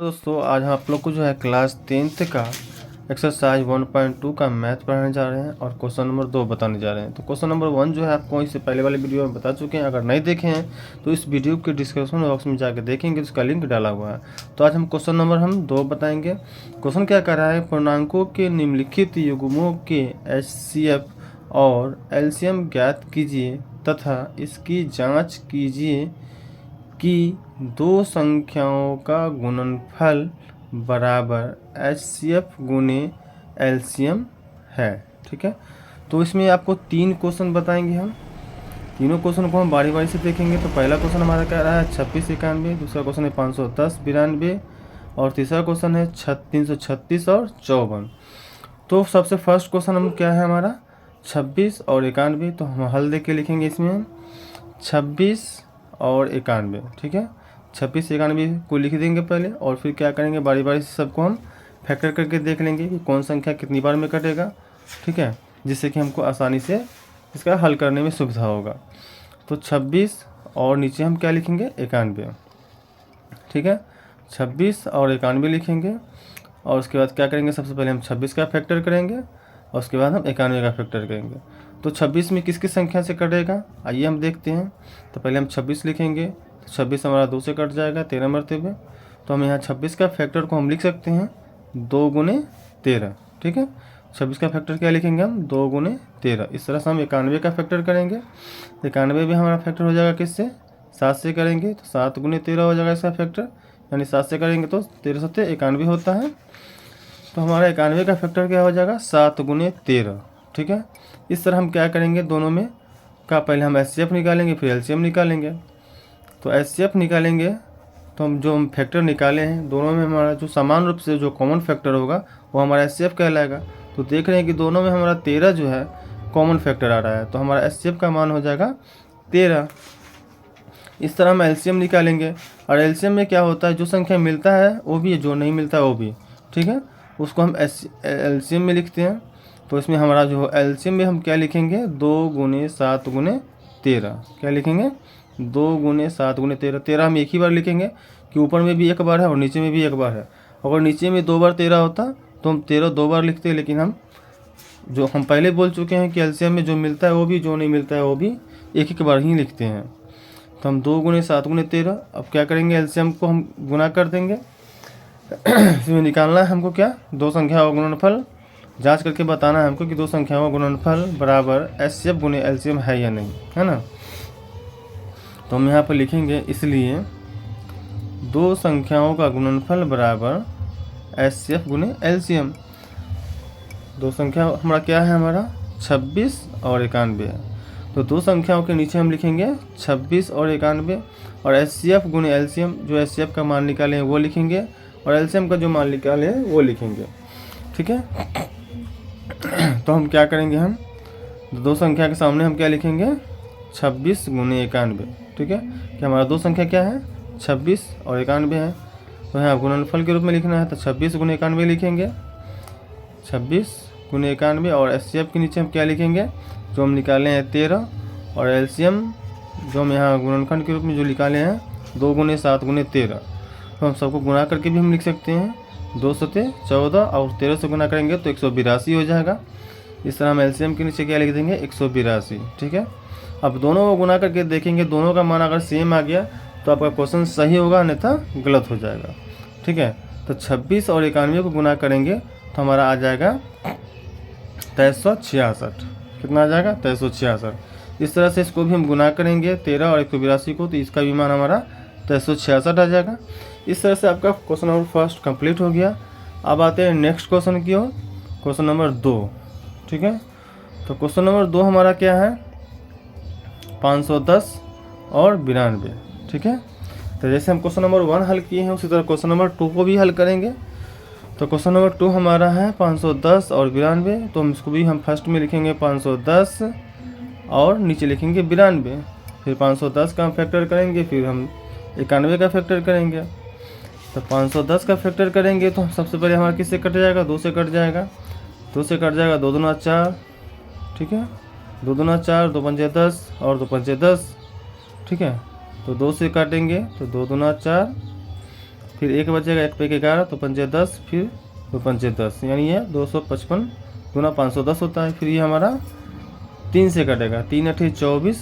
दोस्तों आज हम आप लोग को जो है क्लास 10th का एक्सरसाइज 1.2 का मैथ पढ़ाने जा रहे हैं और क्वेश्चन नंबर 2 बताने जा रहे हैं। तो क्वेश्चन नंबर 1 जो है आपको इससे पहले वाले वीडियो में बता चुके हैं। अगर नहीं देखे हैं तो इस वीडियो के डिस्क्रिप्शन बॉक्स में जाकर देखेंगे, उसका लिंक डाला हुआ है। तो आज हम क्वेश्चन नंबर 2 बताएंगे। क्वेश्चन क्या कर रहा है, पूर्णांकों के निम्नलिखित युग्मों के HCF और LCM ज्ञात कीजिए तथा इसकी जाँच कीजिए कि दो संख्याओं का गुणनफल बराबर HCF गुने LCM है। ठीक है, तो इसमें आपको 3 क्वेश्चन बताएंगे। हम तीनों क्वेश्चन को हम बारी बारी से देखेंगे। तो पहला क्वेश्चन हमारा कह रहा है 26 91, दूसरा क्वेश्चन है 510 92 और तीसरा क्वेश्चन है 336 और 54। तो सबसे फर्स्ट क्वेश्चन हम क्या है हमारा 26 और 91। तो हम हल दे के लिखेंगे इसमें 26 और 91। ठीक है, 26 91 को लिख देंगे पहले और फिर क्या करेंगे, बारी बारी से सबको हम फैक्टर करके देख लेंगे कि कौन संख्या कितनी बार में कटेगा। ठीक है, जिससे कि हमको आसानी से इसका हल करने में सुविधा होगा। तो 26 और नीचे हम क्या लिखेंगे 91। ठीक है, 26 और 91 लिखेंगे और उसके बाद क्या करेंगे, सबसे पहले हम 26 का फैक्टर करेंगे और उसके बाद हम 91 का फैक्टर करेंगे। तो 26 में किस किस संख्या से कटेगा, आइए हम देखते हैं। तो पहले हम 26 लिखेंगे, तो 26 हमारा 2 से कट जाएगा 13 मरतबे। तो हम यहाँ 26 का फैक्टर को हम लिख सकते हैं 2 गुने 13। ठीक है, 26 का फैक्टर क्या लिखेंगे हम 2 गुने 13। इस तरह से हम 91 का फैक्टर करेंगे। 91 भी हमारा फैक्टर हो जाएगा किससे, 7 से करेंगे तो 7 गुने 13 हो जाएगा इसका फैक्टर, यानी 7 से करेंगे तो 13 सत्ते 91 होता है। तो हमारा 91 का फैक्टर क्या हो जाएगा 7 गुने 13। ठीक है, इस तरह हम क्या करेंगे, दोनों में का पहले हम HCF निकालेंगे फिर LCM निकालेंगे। तो HCF निकालेंगे तो हम फैक्टर निकाले हैं दोनों में हमारा जो समान रूप से जो कॉमन फैक्टर होगा वो हमारा HCF कहलाएगा। तो देख रहे हैं कि दोनों में हमारा 13 जो है कॉमन फैक्टर आ रहा है, तो हमारा HCF का मान हो जाएगा 13। इस तरह हम LCM निकालेंगे और LCM में क्या होता है, जो संख्या मिलता है वो भी, जो नहीं मिलता है वो भी। ठीक है, उसको हम LCM में लिखते हैं। तो इसमें हमारा जो LCM में हम क्या लिखेंगे 2 गुने 7 गुने 13। क्या लिखेंगे 2 गुने 7 गुने 13। 13 हम एक ही बार लिखेंगे कि ऊपर में भी एक बार है और नीचे में भी एक बार है। अगर नीचे में 2 बार 13 होता तो हम 13 2 बार लिखते, लेकिन हम पहले बोल चुके हैं कि LCM में जो मिलता है वो भी, जो नहीं मिलता है वो भी एक एक बार ही लिखते हैं। तो हम 2 गुने 7 गुने 13। अब क्या करेंगे, LCM को हम गुना कर देंगे। इसमें निकालना है हमको क्या, दो संख्याओं का गुणनफल जांच करके बताना है हमको कि दो संख्याओं का गुणनफल बराबर HCF गुने LCM है या नहीं, है ना। तो हम यहाँ पर लिखेंगे, इसलिए दो संख्याओं का गुणनफल बराबर HCF गुने LCM। दो संख्या हमारा क्या है, हमारा 26 और 91 है। तो दो संख्याओं के नीचे हम लिखेंगे 26 और 91 और HCF गुने LCM, जो HCF का मान निकाले हैं वो लिखेंगे और LCM का जो मान निकाले हैं वो लिखेंगे। ठीक है, तो हम क्या करेंगे, हम दो संख्या के सामने हम क्या लिखेंगे 26 गुने 91। ठीक है, कि हमारा दो संख्या क्या है 26 और 91 है। तो यहाँ गुणनफल के रूप में लिखना है, तो 26 गुने 91 लिखेंगे, 26 गुने 91 और HCF के नीचे हम क्या लिखेंगे, जो हम निकाले हैं 13 और LCM जो हम यहाँ गुणनखंड के रूप में जो निकाले हैं 2 गुने 7 गुने 13। तो हम सबको गुना करके भी हम लिख सकते हैं, 2 सत्ते 14 और 13 से गुना करेंगे तो 182 हो जाएगा। इस तरह हम LCM के नीचे क्या लिख देंगे 182। ठीक है, अब दोनों को गुना करके देखेंगे, दोनों का मान अगर सेम आ गया तो आपका क्वेश्चन सही होगा, अन्यथा गलत हो जाएगा। ठीक है, तो 26 और 91 को गुना करेंगे तो हमारा आ जाएगा 2366। कितना आ जाएगा 2366। इस तरह से इसको भी हम गुना करेंगे 13 और 182 को, तो इसका भी मान हमारा 2366 आ जाएगा। इस तरह से आपका क्वेश्चन नंबर फर्स्ट कंप्लीट हो गया। अब आते हैं नेक्स्ट क्वेश्चन की ओर, क्वेश्चन नंबर 2। ठीक है, तो क्वेश्चन नंबर 2 हमारा क्या है 510 और 92। ठीक है, तो जैसे हम क्वेश्चन नंबर 1 हल किए हैं उसी तरह क्वेश्चन नंबर 2 को भी हल करेंगे। तो क्वेश्चन नंबर 2 हमारा है 510 और 92। तो हम इसको भी हम फर्स्ट में लिखेंगे 510 और नीचे लिखेंगे 92। फिर 510 का हम फैक्टर करेंगे, फिर हम 91 का फैक्टर करेंगे। तो 510 का फैक्टर करेंगे तो सबसे पहले हमारा किससे कट जाएगा, 2 से कट जाएगा। 2 से कट जाएगा 2 दूना 4। ठीक है, 2 दूना 4, 2 पंचे 10 और 2 पंचे 10। ठीक है, तो 2 से काटेंगे तो 2 दूना 4 फिर 1 बचेगा, 1 पे 11 तो 5 10, फिर 2 5 10, यानी यह 255 गुना 510 होता है। फिर ये हमारा 3 से कटेगा, 3 8 24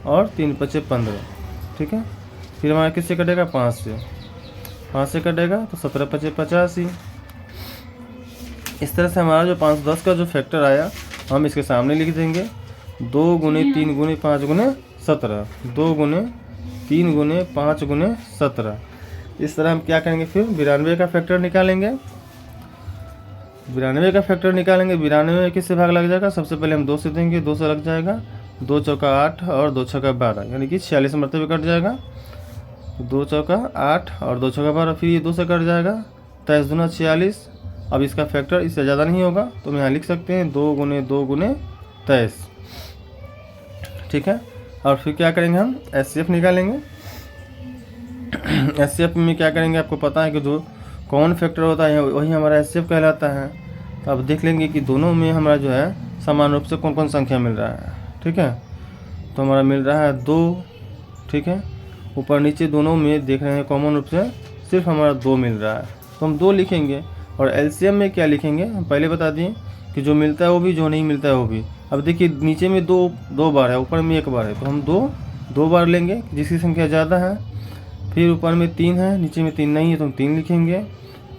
और 3 5 15, ठीक है। फिर हमारा किससे कटेगा, 5 से, 5 से कटेगा तो 17 5 85। इस तरह से हमारा जो 510 का जो फैक्टर आया हम इसके सामने लिख देंगे 2 गुने 3 गुने 5 गुने 17, 2 गुने 3 गुने 5 गुने 17। इस तरह हम क्या करेंगे, फिर 92 का फैक्टर निकालेंगे। 92 का फैक्टर निकालेंगे, 92 में किससे भाग लग जाएगा, सबसे पहले हम 2 से देंगे, 2 से लग जाएगा, 2 चौका 8 और 2 छक्का 12, यानी कि 46 मरतबे कट जाएगा। 2 चौका 8 और 2 छक्का 12, फिर ये 2 से कट जाएगा, 23 दूना 46। अब इसका फैक्टर इससे ज़्यादा नहीं होगा तो हम यहाँ लिख सकते हैं 2 गुने 2 गुने 23, ठीक है। और फिर क्या करेंगे, हम HCF निकालेंगे। HCF में क्या करेंगे, आपको पता है कि जो कॉमन फैक्टर होता है वही हमारा HCF कहलाता है। तो अब देख लेंगे कि दोनों में हमारा जो है समान रूप से कौन कौन संख्या मिल रहा है, ठीक है। तो हमारा मिल रहा है 2, ठीक है। ऊपर नीचे दोनों में देख रहे हैं कॉमन रूप से सिर्फ हमारा 2 मिल रहा है, तो हम 2 लिखेंगे। और LCM में क्या लिखेंगे, हम पहले बता दिए कि जो मिलता है वो भी, जो नहीं मिलता है वो भी। अब देखिए नीचे में दो बार है, ऊपर में 1 बार है, तो हम दो बार लेंगे जिसकी संख्या ज़्यादा है। फिर ऊपर में 3 है, नीचे में 3 नहीं है तो हम 3 लिखेंगे।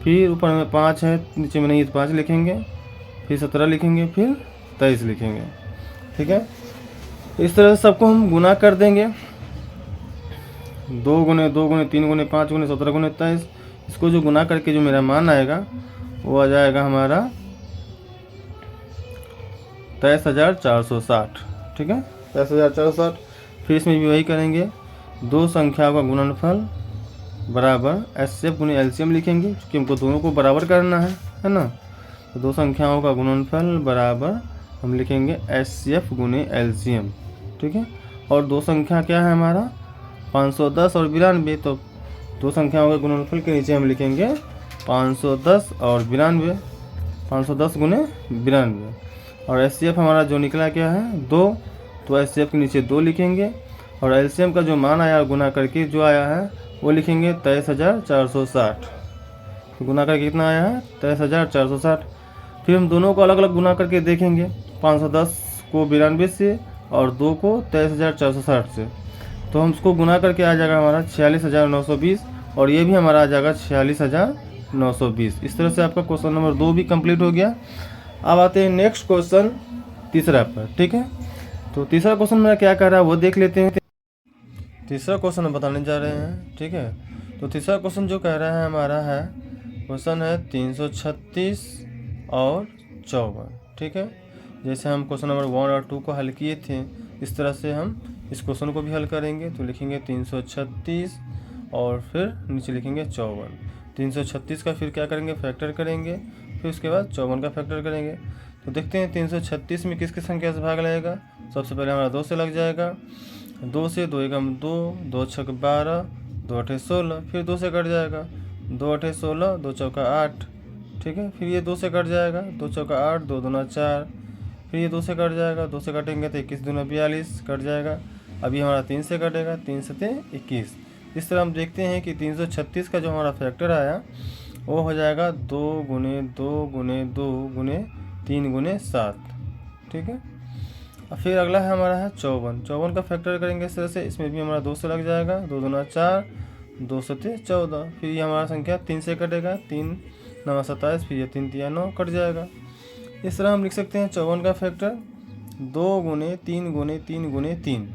फिर ऊपर में 5 है, नीचे में नहीं है तो 5 लिखेंगे। फिर 17 लिखेंगे, फिर 23 लिखेंगे, ठीक है। इस तरह से सबको हम गुना कर देंगे, 2 गुने 2 गुने 3 गुने 5 गुने 17 गुने 23। इसको जो गुना करके जो मेरा मान आएगा वो आ जाएगा हमारा 23,460, ठीक है, 23,460। फिर इसमें भी वही करेंगे, 2 संख्याओं का गुणनफल बराबर HCF गुने LCM लिखेंगे, क्योंकि हमको दोनों को बराबर करना है ना। तो 2 संख्याओं का गुणनफल बराबर हम लिखेंगे HCF गुने LCM, ठीक है। और 2 संख्या क्या है हमारा 510 और 92, तो 2 संख्याओं के गुणनफल के नीचे हम लिखेंगे 510 और 92, 510 गुने 92। और HCF हमारा जो निकला क्या है 2, तो HCF के नीचे 2 लिखेंगे। और LCM का जो मान आया गुना करके जो आया है वो लिखेंगे 23,460। तो गुना करके कितना आया है 23,460। फिर हम दोनों को अलग अलग गुना करके देखेंगे, 510 को 92 से और 2 को 23,460 से। तो हम उसको गुना करके आ जाएगा हमारा 46,920, और ये भी हमारा आ जाएगा 46,920। इस तरह से आपका क्वेश्चन नंबर 2 भी कंप्लीट हो गया। अब आते हैं नेक्स्ट क्वेश्चन तीसरा पर, ठीक है। तो तीसरा क्वेश्चन मेरा क्या कह रहा है वो देख लेते हैं। तीसरा क्वेश्चन हम बताने जा रहे हैं, ठीक है। तो तीसरा क्वेश्चन जो कह रहा है हमारा है, क्वेश्चन है 336 और 54, ठीक है। जैसे हम क्वेश्चन नंबर 1 और 2 को हल किए थे, इस तरह से हम इस क्वेश्चन को भी हल करेंगे। तो लिखेंगे 336 और फिर नीचे लिखेंगे 54। 336 का फिर क्या करेंगे, फैक्टर करेंगे, फिर उसके बाद 54 का फैक्टर करेंगे। तो देखते हैं 336 में किसकी संख्या से भाग लगेगा। सबसे पहले हमारा 2 से लग जाएगा, 2 से 2 एकम 2, 2 छक 12, 2 अठे 16, फिर 2 से कट जाएगा, 2 अठे 16, 2 चौका 8, ठीक है। फिर ये 2 से कट जाएगा, 2 चौका 8, 2 दूना 4, फिर ये 2 से कट जाएगा, 2 से कटेंगे तो 21 दूना 42 कट जाएगा। अभी हमारा 3 से कटेगा, 3 से 21। इस तरह हम देखते हैं कि 336 का जो हमारा फैक्टर आया वो हो जाएगा 2 गुने 2 गुने 2 गुने 3 गुने 7, ठीक है। और फिर अगला है हमारा है 54 का फैक्टर करेंगे इस तरह से। इसमें भी हमारा 2 से लग जाएगा, 2 दूना 4, 2 सते 14, फिर ये हमारा संख्या 3 से कटेगा, 3 9 27, फिर ये 3 3 9 कट जाएगा। इस तरह हम लिख सकते हैं 54 का फैक्टर 2 गुने 3 गुने 3 गुने 3,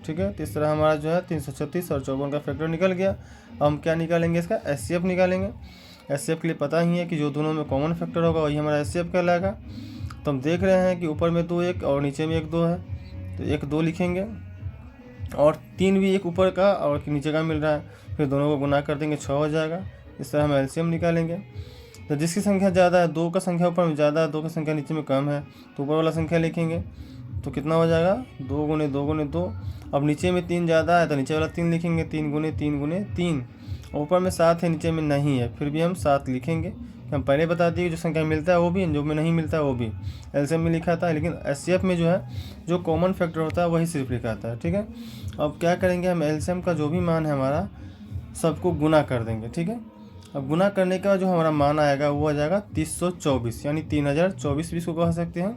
ठीक है। तो इस तरह हमारा जो है 336 और 54 का फैक्टर निकल गया। अब हम क्या निकालेंगे, इसका HCF निकालेंगे। HCF के लिए पता ही है कि जो दोनों में कॉमन फैक्टर होगा वही हमारा HCF कहलाएगा। तो हम देख रहे हैं कि ऊपर में 2 1 और नीचे में 1 2 है, तो 1 2 लिखेंगे, और 3 भी एक ऊपर का और नीचे का मिल रहा है, फिर दोनों को गुना कर देंगे 6 हो जाएगा। इस तरह हम LCM निकालेंगे। तो जिसकी संख्या ज़्यादा है, 2 का संख्या ऊपर में ज़्यादा है, 2 की संख्या नीचे में कम है, तो ऊपर वाला संख्या लिखेंगे। तो कितना हो जाएगा 2 गुने 2 गुने 2। अब नीचे में 3 ज़्यादा है तो नीचे वाला 3 लिखेंगे, 3 गुने 3 गुने 3। ऊपर में 7 है, नीचे में नहीं है, फिर भी हम 7 लिखेंगे। हम पहले बता दिए जो संख्या मिलता है वो भी, जो में नहीं मिलता है वो भी LCM में लिखा था, लेकिन HCF में जो है जो कॉमन फैक्टर होता है वही सिर्फ लिखा था, ठीक है। अब क्या करेंगे, हम LCM का जो भी मान है हमारा सबको गुना कर देंगे, ठीक है। अब गुना करने के बाद जो हमारा मान आएगा वो आ जाएगा 324, यानी 3024 भी इसको कह सकते हैं।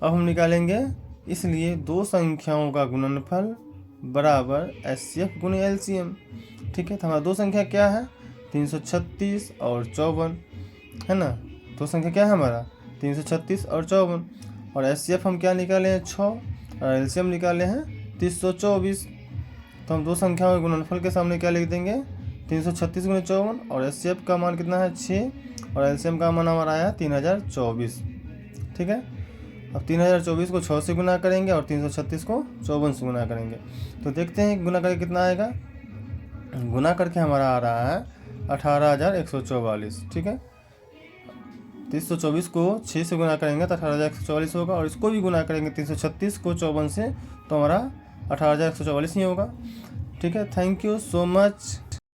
अब हम निकालेंगे, इसलिए दो संख्याओं का गुणनफल बराबर HCF गुने LCM। ठीक है, तो हमारा दो संख्या क्या है, 336 और 54, है ना। दो संख्या क्या है हमारा, 336 और 54, और HCF हम क्या निकाले हैं 6, और LCM निकाले हैं 324। तो हम दो संख्याओं के गुणनफल के सामने क्या लिख देंगे, 336 गुने 54, और HCF का मान कितना है 6, और LCM का मान हमारा आया 3024। ठीक है, अब 3024 को 6 से गुना करेंगे और 336 को 54 से गुना करेंगे, तो देखते हैं गुना करके कितना आएगा। गुना करके हमारा आ रहा है 18144। ठीक है, 324 को 6 से गुना करेंगे तो 18144 होगा, और इसको भी गुना करेंगे 336 को 54 से, तो हमारा 18144 ही होगा। ठीक है, थैंक यू सो मच।